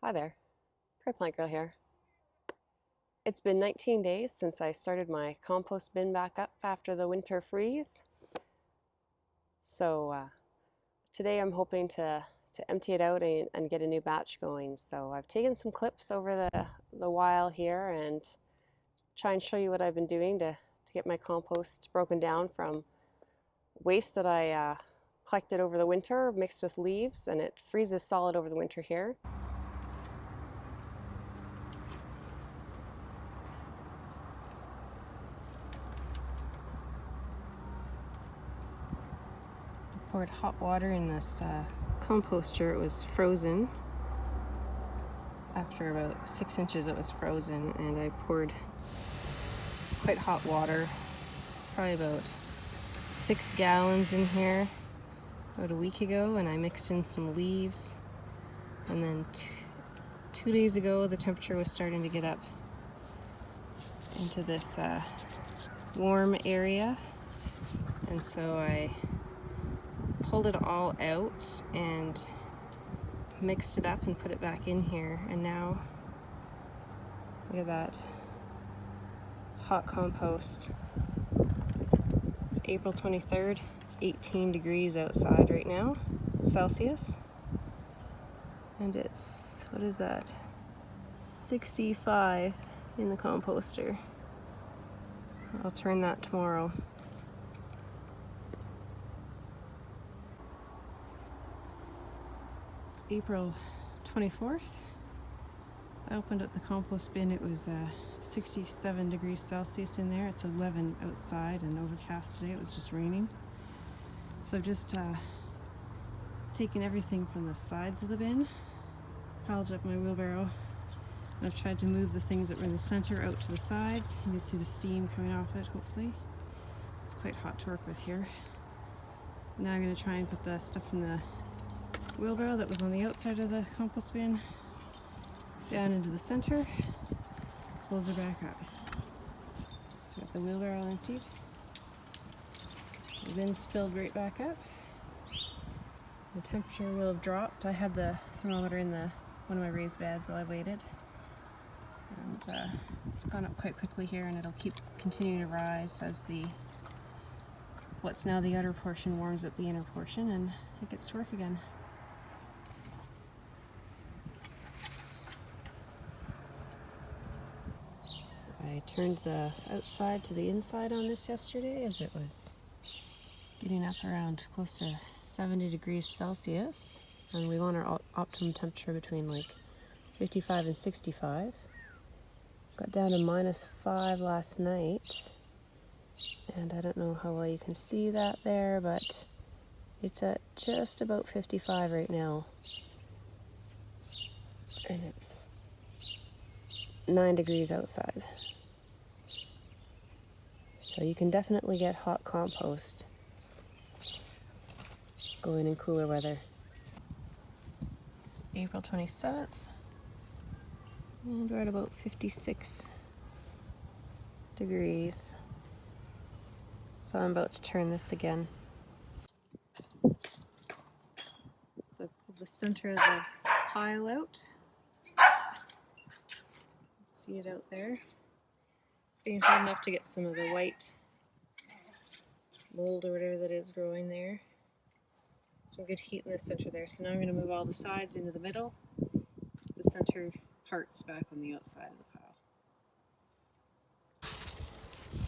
Hi there, Prairie Plant Girl here. It's been 19 days since I started my compost bin back up after the winter freeze. So today I'm hoping to empty it out and get a new batch going. So I've taken some clips over the while here and try and show you what I've been doing to get my compost broken down from waste that I collected over the winter mixed with leaves, and it freezes solid over the winter here. Poured hot water in this composter. It was frozen. After about 6 inches it was frozen, and I poured quite hot water, probably about 6 gallons in here about a week ago, and I mixed in some leaves, and then two days ago the temperature was starting to get up into this warm area, and so I pulled it all out and mixed it up and put it back in here, and now look at that hot compost. It's April 23rd. It's 18 degrees outside right now, Celsius, and it's, what is that, 65 in the composter. I'll turn that tomorrow. April 24th. I opened up the compost bin. It was 67 degrees Celsius in there. It's 11 outside and overcast today. It was just raining. So I've just taken everything from the sides of the bin, piled up my wheelbarrow, and I've tried to move the things that were in the center out to the sides. You can see the steam coming off it, hopefully. It's quite hot to work with here. Now I'm going to try and put the stuff from the wheelbarrow that was on the outside of the compost bin down into the center, close her back up. So got the wheelbarrow emptied, the bin's filled right back up. The temperature will have dropped. I had the thermometer in one of my raised beds while I waited, and it's gone up quite quickly here, and it'll keep continuing to rise as what's now the outer portion warms up the inner portion, and it gets to work again. I turned the outside to the inside on this yesterday as it was getting up around close to 70 degrees Celsius, and we want our optimum temperature between like 55 and 65. Got down to -5 last night, and I don't know how well you can see that there, but it's at just about 55 right now, and it's 9 degrees outside. So you can definitely get hot compost going in cooler weather. It's April 27th, and we're at about 56 degrees. So I'm about to turn this again. So pull the center of the pile out. See it out there. It's getting hot enough to get some of the white mold or whatever that is growing there. So good heat in the center there. So now I'm going to move all the sides into the middle, the center parts back on the outside of the pile.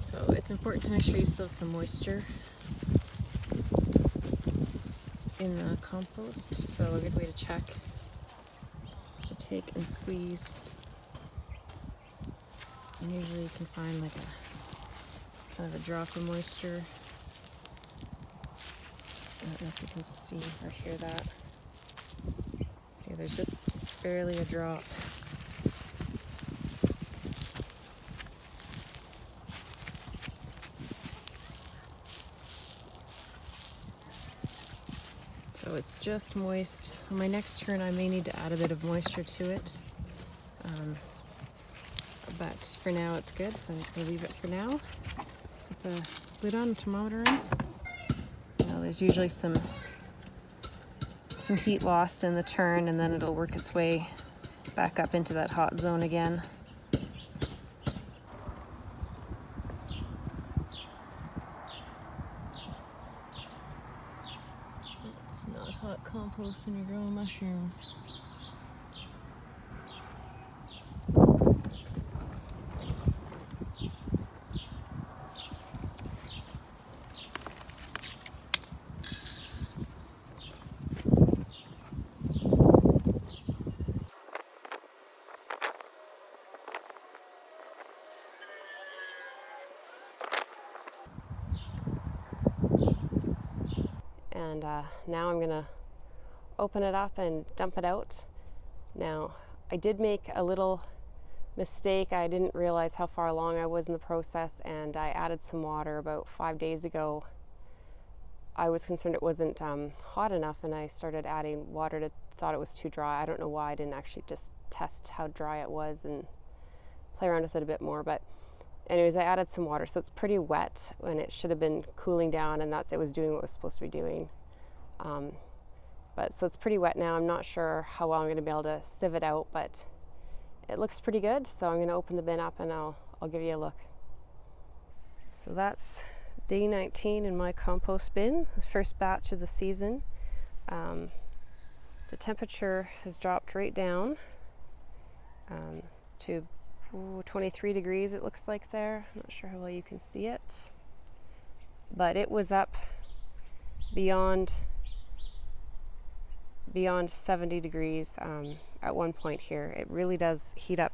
So it's important to make sure you still have some moisture in the compost. So a good way to check is just to take and squeeze. And usually you can find like a kind of a drop of moisture. I don't know if you can see or hear that. See, there's just barely a drop. So it's just moist. On my next turn I may need to add a bit of moisture to it. But for now it's good, so I'm just going to leave it for now. Put the lid on, the thermometer in. Now there's usually some heat lost in the turn, and then it'll work its way back up into that hot zone again. It's not hot compost when you're growing mushrooms. And now I'm gonna open it up and dump it out. Now, I did make a little mistake. I didn't realize how far along I was in the process, and I added some water about 5 days ago. I was concerned it wasn't hot enough, and I started adding water to thought it was too dry. I don't know why I didn't actually just test how dry it was and play around with it a bit more. But anyways, I added some water, so it's pretty wet when it should have been cooling down, and it was doing what it was supposed to be doing. But so it's pretty wet now. I'm not sure how well I'm going to be able to sieve it out, but it looks pretty good. So I'm going to open the bin up and I'll give you a look. So that's day 19 in my compost bin, the first batch of the season. The temperature has dropped right down to 23 degrees, it looks like there. I'm not sure how well you can see it, but it was up beyond 70 degrees at one point here. It really does heat up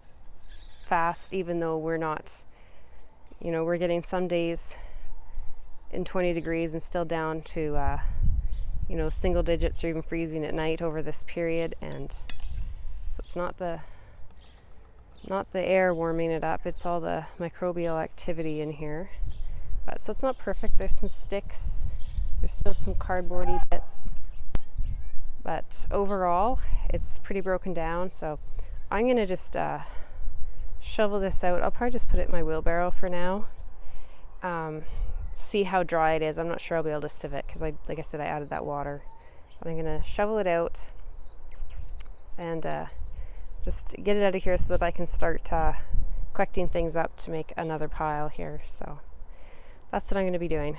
fast, even though we're not, we're getting some days in 20 degrees and still down to, single digits or even freezing at night over this period. And so it's not the air warming it up, it's all the microbial activity in here. But so it's not perfect. There's some sticks, there's still some cardboardy bits, but overall it's pretty broken down. So I'm gonna just shovel this out. I'll probably just put it in my wheelbarrow for now. See how dry it is. I'm not sure I'll be able to sieve it because like I said, I added that water. But I'm gonna shovel it out and just get it out of here so that I can start collecting things up to make another pile here. So that's what I'm going to be doing.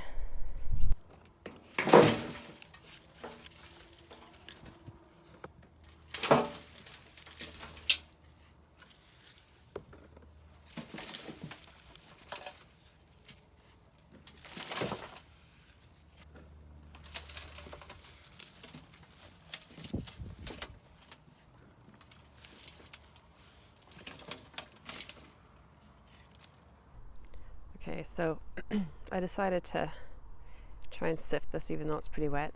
Okay, so I decided to try and sift this even though it's pretty wet.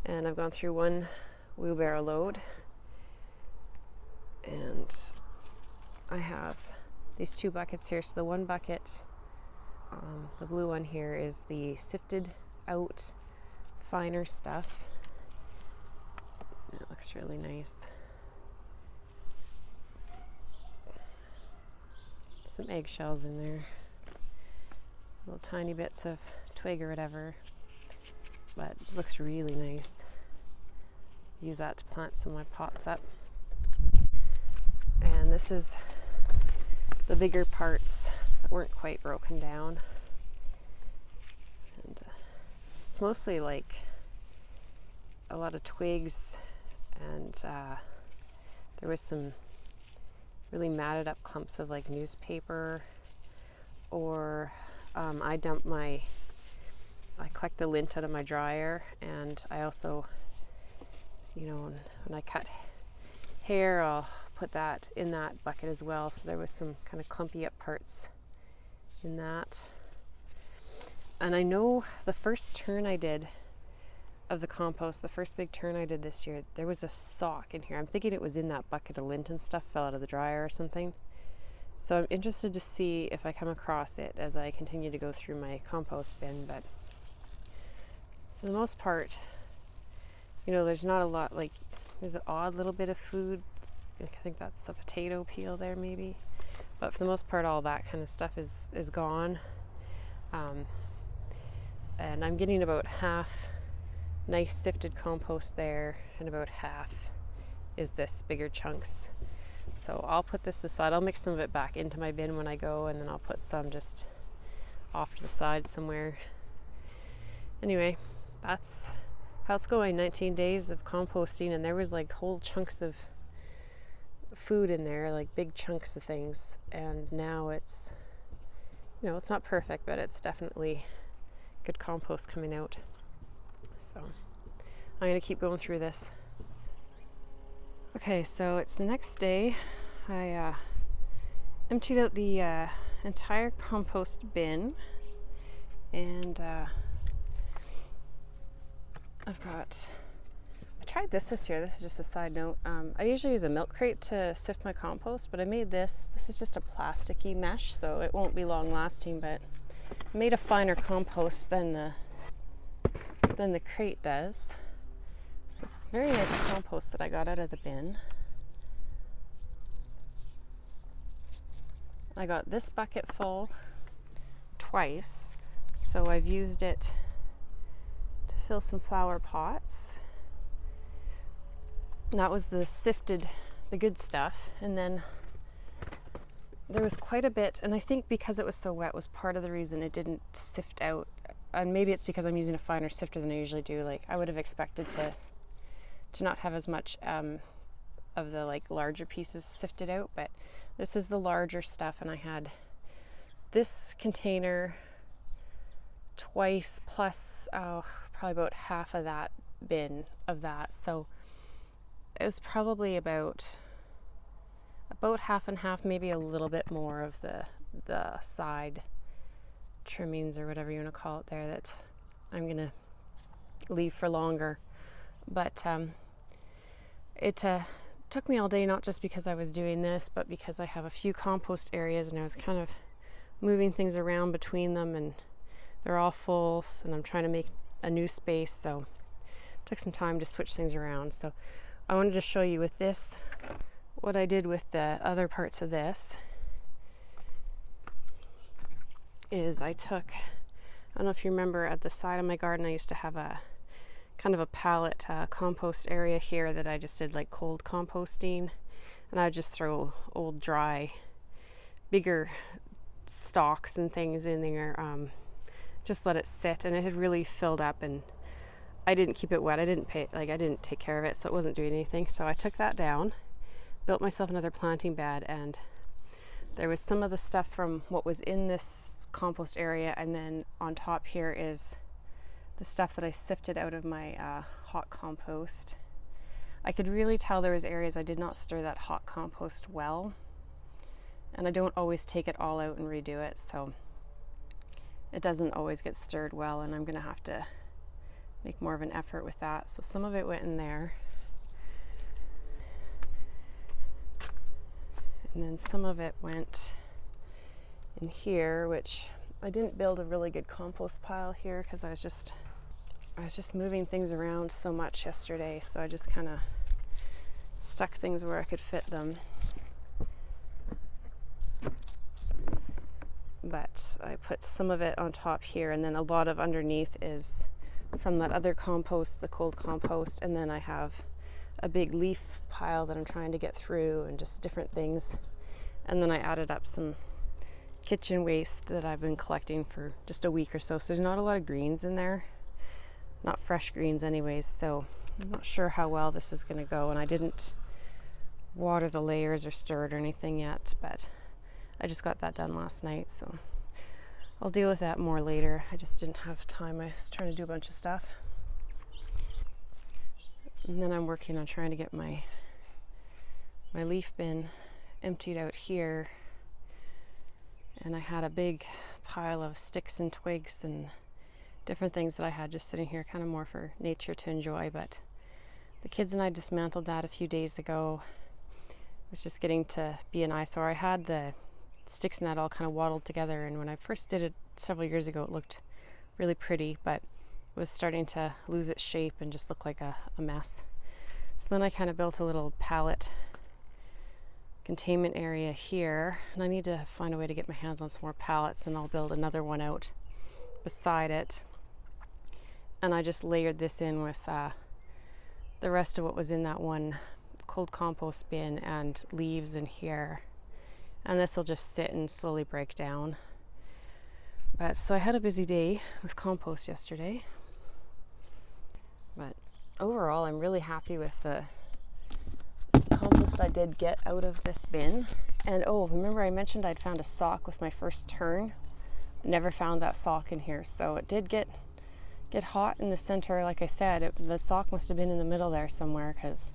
And I've gone through one wheelbarrow load. And I have these two buckets here. So the one bucket, the blue one here, is the sifted out finer stuff. And it looks really nice. Some eggshells in there. Little tiny bits of twig or whatever, but it looks really nice. Use that to plant some of my pots up. And this is the bigger parts that weren't quite broken down. And it's mostly like a lot of twigs, and there was some really matted up clumps of like newspaper, or I collect the lint out of my dryer, and I also, when I cut hair, I'll put that in that bucket as well. So there was some kind of clumpy up parts in that. And I know the first turn I did of the compost, the first big turn I did this year, there was a sock in here. I'm thinking it was in that bucket of lint and stuff, fell out of the dryer or something. So I'm interested to see if I come across it as I continue to go through my compost bin. But for the most part, there's not a lot, like there's an odd little bit of food. I think that's a potato peel there maybe. But for the most part, all that kind of stuff is gone. And I'm getting about half nice sifted compost there, and about half is this bigger chunks. So I'll put this aside. I'll mix some of it back into my bin when I go, and then I'll put some just off to the side somewhere. Anyway, that's how it's going. 19 days of composting, and there was like whole chunks of food in there, like big chunks of things, and now it's, you know, it's not perfect, but it's definitely good compost coming out. So I'm gonna keep going through this. Okay, so it's the next day. I emptied out the entire compost bin, and I tried this year. This is just a side note. I usually use a milk crate to sift my compost, but I made this. This is just a plasticky mesh, so it won't be long lasting, but I made a finer compost than the crate does. So it's very nice compost that I got out of the bin. I got this bucket full twice, so I've used it to fill some flower pots. And that was the sifted, the good stuff. And then there was quite a bit, and I think because it was so wet was part of the reason it didn't sift out. And maybe it's because I'm using a finer sifter than I usually do. Like, I would have expected to not have as much of the like larger pieces sifted out, but this is the larger stuff, and I had this container twice plus probably about half of that bin of that. So it was probably about half and half, maybe a little bit more of the side trimmings or whatever you want to call it there that I'm gonna leave for longer. But it took me all day, not just because I was doing this, but because I have a few compost areas and I was kind of moving things around between them, and they're all full, and I'm trying to make a new space, so it took some time to switch things around. So I wanted to show you with this what I did with the other parts of this. Is I don't know if you remember, at the side of my garden I used to have a kind of a pallet compost area here that I just did like cold composting, and I would just throw old dry bigger stalks and things in there, just let it sit, and it had really filled up, and I didn't keep it wet. I didn't take care of it, so it wasn't doing anything. So I took that down, built myself another planting bed, and there was some of the stuff from what was in this compost area, and then on top here is the stuff that I sifted out of my hot compost. I could really tell there was areas I did not stir that hot compost well, and I don't always take it all out and redo it, so it doesn't always get stirred well, and I'm gonna have to make more of an effort with that. So some of it went in there, and then some of it went in here, which I didn't build a really good compost pile here because I was just moving things around so much yesterday, so I just kind of stuck things where I could fit them. But I put some of it on top here, and then a lot of underneath is from that other compost, the cold compost, and then I have a big leaf pile that I'm trying to get through, and just different things. And then I added up some kitchen waste that I've been collecting for just a week or so. So there's not a lot of greens in there, not fresh greens anyways, so I'm not sure how well this is going to go, and I didn't water the layers or stir it or anything yet, but I just got that done last night, so I'll deal with that more later. I just didn't have time. I was trying to do a bunch of stuff, and then I'm working on trying to get my leaf bin emptied out here. And I had a big pile of sticks and twigs and different things that I had just sitting here, kind of more for nature to enjoy. But the kids and I dismantled that a few days ago. It was just getting to be an eyesore. I had the sticks and that all kind of waddled together, and when I first did it several years ago, it looked really pretty, but it was starting to lose its shape and just look like a mess. So then I kind of built a little pallet containment area here, and I need to find a way to get my hands on some more pallets, and I'll build another one out beside it. And I just layered this in with the rest of what was in that one cold compost bin and leaves in here, and this will just sit and slowly break down. But so I had a busy day with compost yesterday, but overall I'm really happy with the compost I did get out of this bin. And oh, remember I mentioned I'd found a sock with my first turn? Never found that sock in here, so it did get hot in the center. Like I said, the sock must have been in the middle there somewhere, because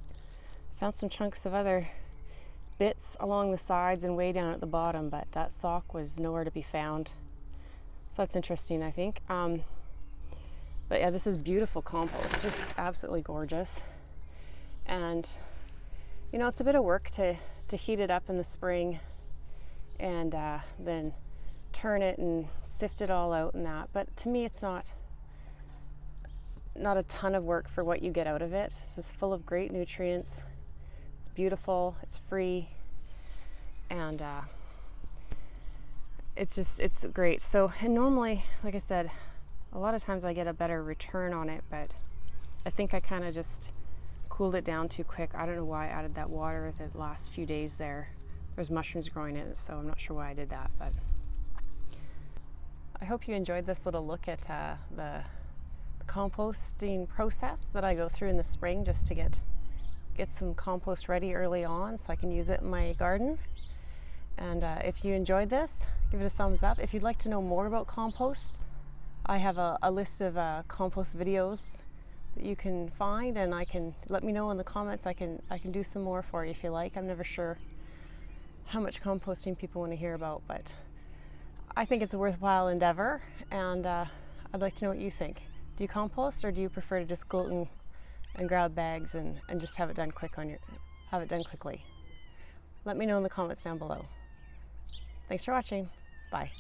I found some chunks of other bits along the sides and way down at the bottom, but that sock was nowhere to be found. So that's interesting, I think. But yeah, this is beautiful compost, just absolutely gorgeous. And you know, it's a bit of work to heat it up in the spring and then turn it and sift it all out and that. But to me, it's not a ton of work for what you get out of it. This is full of great nutrients. It's beautiful, it's free, and it's great. So, and normally, like I said, a lot of times I get a better return on it, but I think I kind of just cooled it down too quick. I don't know why I added that water the last few days there. There's mushrooms growing in it, so I'm not sure why I did that, but I hope you enjoyed this little look at the composting process that I go through in the spring, just to get some compost ready early on so I can use it in my garden. And if you enjoyed this, give it a thumbs up. If you'd like to know more about compost, I have a list of compost videos that you can find, and I can let me know in the comments. I can do some more for you if you like. I'm never sure how much composting people want to hear about, but I think it's a worthwhile endeavor, and I'd like to know what you think. Do you compost, or do you prefer to just go out and grab bags and just have it done quickly? Let me know in the comments down below. Thanks for watching. Bye.